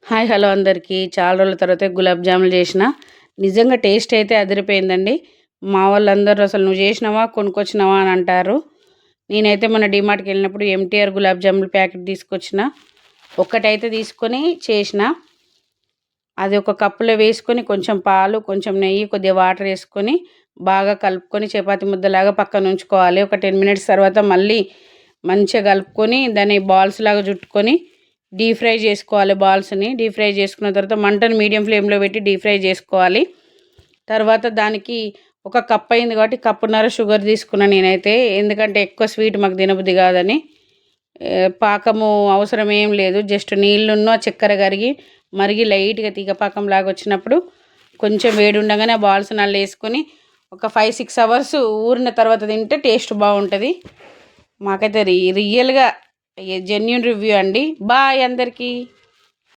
Hi hello అందరికీ. చాలా రోజుల తర్వాత గులాబ్ జాములు చేసిన. నిజంగా టేస్ట్ అయితే అదిరిపోయిందండి. మా వాళ్ళందరూ అసలు నువ్వు చేసినావా కొనుక్కొచ్చినావా అని అంటారు. నేనైతే మొన్న డీమార్ట్కి వెళ్ళినప్పుడు ఎంటీఆర్ గులాబ్ జాములు ప్యాకెట్ తీసుకొచ్చిన. ఒక్కటైతే తీసుకొని చేసిన. అది ఒక కప్పులో వేసుకొని కొంచెం పాలు, కొంచెం నెయ్యి, కొద్దిగా వాటర్ వేసుకొని బాగా కలుపుకొని చపాతీ ముద్దలాగా పక్కన ఉంచుకోవాలి. ఒక 10 మినిట్స్ తర్వాత మళ్ళీ మంచిగా కలుపుకొని దాన్ని బాల్స్ లాగా చుట్టుకొని డీప్ ఫ్రై చేసుకోవాలి. బాల్స్ని డీప్ ఫ్రై చేసుకున్న తర్వాత మంటను మీడియం ఫ్లేమ్లో పెట్టి డీప్ ఫ్రై చేసుకోవాలి. తర్వాత దానికి ఒక కప్ అయింది కాబట్టి కప్పున్నర షుగర్ తీసుకున్నాను నేనైతే. ఎందుకంటే ఎక్కువ స్వీట్ మాకు తినబుద్ధి కాదని. పాకము అవసరం ఏం లేదు. జస్ట్ నీళ్ళున్న చక్కెర మరిగి లైట్గా తీగ పాకం లాగా వచ్చినప్పుడు కొంచెం వేడి ఉండగానే ఆ బాల్స్ నల్ల వేసుకొని ఒక 5-6 అవర్స్ ఊరిన తర్వాత తింటే టేస్ట్ బాగుంటుంది. మాకైతే రియల్గా జెన్యూన్ రివ్యూ అండి. బాయ్ అందరికీ.